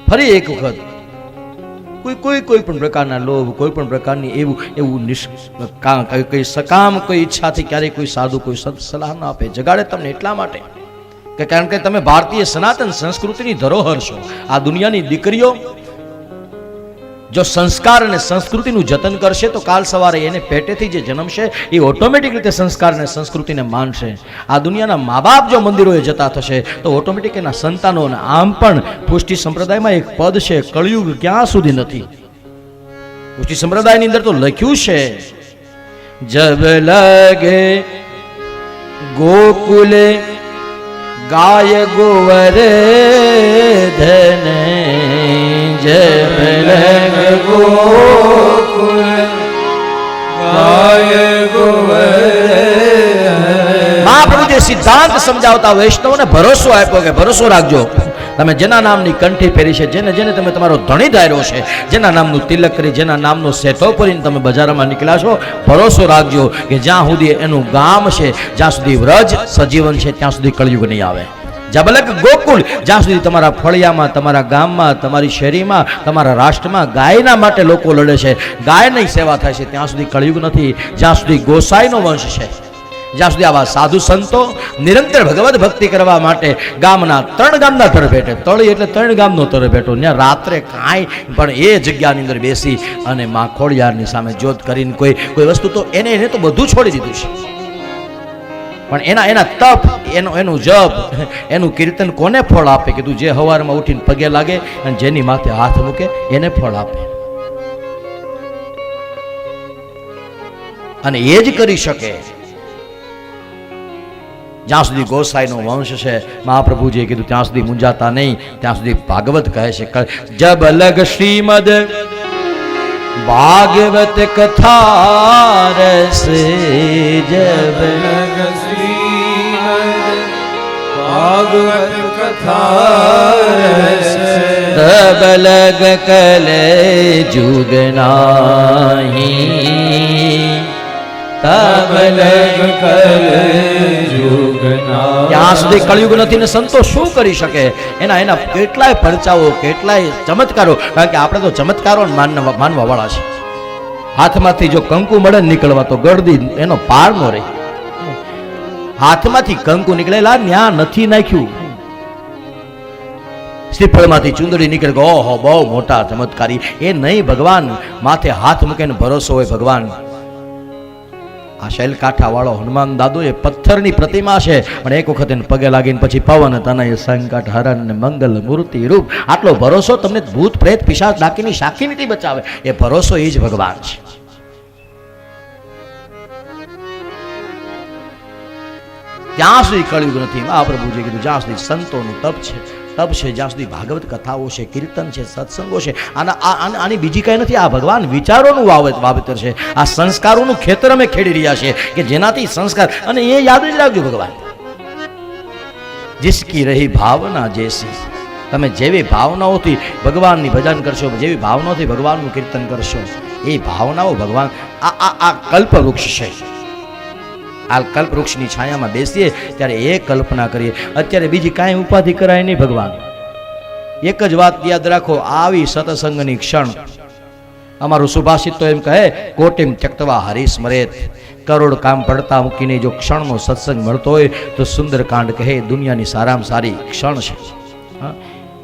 ફરી એક વખત કોઈ પણ પ્રકારના લોભ, કોઈ પણ પ્રકારની એવું કઈ સકામ કોઈ ઈચ્છાથી ક્યારેય કોઈ સાધુ કોઈ સત સલાહ ન આપે. જગાડે તમને એટલા માટે કે કારણ કે તમે ભારતીય સનાતન સંસ્કૃતિની ધરોહર છો. આ દુનિયાની દીકરીઓ જો સંસ્કાર અને સંસ્કૃતિનું જતન કરશે તો કાલ સવારે એને પેટેથી જે જન્મશે એ ઓટોમેટિક રીતે સંસ્કાર અને સંસ્કૃતિને માનશે. આ દુનિયાના મા બાપ જો મંદિરોએ જતા થશે તો ઓટોમેટિક એના સંતાનોને આમ પણ પુષ્ટિ સંપ્રદાયમાં એક પદ છે, કળિયુગ ક્યાં સુધી નથી. પુષ્ટિ સંપ્રદાયની અંદર તો લખ્યું છે, જબ લગે ગોકુલે ગાય ગોવરે ધને જબ લગે ગોકુલ ગાય ગોવરે. મહાપ્રભુજી સિદ્ધાંત સમજાવતા વૈષ્ણવોને ભરોસો આપ્યો કે ભરોસો રાખજો, તમે જેના નામની કંઠી પહેરી છે, જેને જેને તમે તમારો ધણી ધાર્યો છે, જેના નામનું તિલક કરી, જેના નામનો સેટો કરીને તમે બજારમાં નીકળ્યા છો, ભરોસો રાખજો કે જ્યાં સુધી એનું ગામ છે, જ્યાં સુધી વ્રજ સજીવન છે, ત્યાં સુધી કળિયુગ નહીં આવે. જબલક ગોકુલ, જ્યાં સુધી તમારા ફળિયામાં, તમારા ગામમાં, તમારી શેરીમાં, તમારા રાષ્ટ્રમાં ગાયના માટે લોકો લડે છે, ગાયની સેવા થાય છે, ત્યાં સુધી કળિયુગ નથી. જ્યાં સુધી ગોસાઈનો વંશ છે, જ્યાં સુધી આવા સાધુ સંતો નિરંતર ભગવત ભક્તિ કરવા માટે ગામના 3 ગામના તરભેટે, તળી એટલે 3 ગામનો તરભેટો, ત્યાં રાત્રે કાંઈ પણ એ જગ્યાની અંદર બેસી અને માં ખોડિયારની સામે જોત કરીને કોઈ વસ્તુ તો એને તો બધું છોડી દીધું છે, પણ એના તપ, એનું જપ, એનું કીર્તન કોને ફળ આપે? કે તું જે સવારમાં ઉઠીને પગે લાગે અને જેની માથે હાથ મૂકે એને ફળ આપે. અને એ જ કરી શકે જ્યાં સુધી ગોસાઈનો વંશ છે. મહાપ્રભુજીએ કીધું ત્યાં સુધી મુંજાતા નહીં, ત્યાં સુધી ભાગવત કહે છે, જબ લગ શ્રીમદ ભાગવત કથા રસે, જબ લગ શ્રીમદ ભાગવત કથા રસે, તબ લગ કલે જુગ નાહી, તબ લગ કલે જુગ નાહી. ત્યાં સુધી કળિયુગ નથી ને સંતો શું કરી શકે? એના કેટલાય પરચાઓ, કેટલાય ચમત્કારો, કારણ કે આપણે તો ચમત્કારો માનવા વાળા છે. હાથમાંથી જો કંકુ મળે નીકળવા તો ગળદી એનો પાર નો રહે. હાથમાંથી કંકુ નીકળેલા ન્યા નથી નાખ્યું, શ્રીફળમાંથી ચુંદડી નીકળે, ઓહો બહુ મોટા ચમત્કારી. એ નહીં, ભગવાન માથે હાથ મૂકીને ભરોસો હોય ભગવાન. આ શૈલકાંઠા વાળો હનુમાન દાદુ એ પથ્થરની પ્રતિમા છે, પણ એક વખત એને પગે લાગીને પછી પવન તનય સંકટ હરણ ને મંગલ મૂર્તિ રૂપ, આટલો ભરોસો તમને ભૂત પ્રેત પિશાચ ડાકીની શાખી નથી બચાવે. એ ભરોસો એ જ ભગવાન છે. ત્યાં સુધી કળિયુગ નથી. મહાપ્રભુજીએ કીધું જ્યાં સુધી સંતોનું તપ છે, જ્યાં સુધી ભાગવત કથાઓ છે, કીર્તન છે, સત્સંગો છે, આની બીજી કઈ નથી. આ ભગવાન વિચારોનું વાવેતર છે. આ સંસ્કારોનું ખેતર અમે ખેડી રહ્યા છીએ કે જેનાથી સંસ્કાર, અને એ યાદ જ રાખજો ભગવાન, જિસકી રહી ભાવના જૈસી. તમે જેવી ભાવનાઓથી ભગવાનની ભજન કરશો, જેવી ભાવનાઓથી ભગવાનનું કીર્તન કરશો, એ ભાવનાઓ ભગવાન આ કલ્પવૃક્ષ છે. આ કલ્પવૃક્ષની છાયામાં બેસીએ ત્યારે એ કલ્પના કરીએ. અત્યારે બીજી કાંઈ ઉપાધિ કરાય નહીં. ભગવાન એક જ વાત યાદ રાખો, આવી સત્સંગની ક્ષણ. અમારું સુભાષિત તો એમ કહે, કોટિમ ત્યક્તવા હરિસ્મરેત. કરોડ કામ પડતા મૂકીને જો ક્ષણનો સત્સંગ મળતો હોય તો સુંદરકાંડ કહે દુનિયાની સારામાં સારી ક્ષણ છે.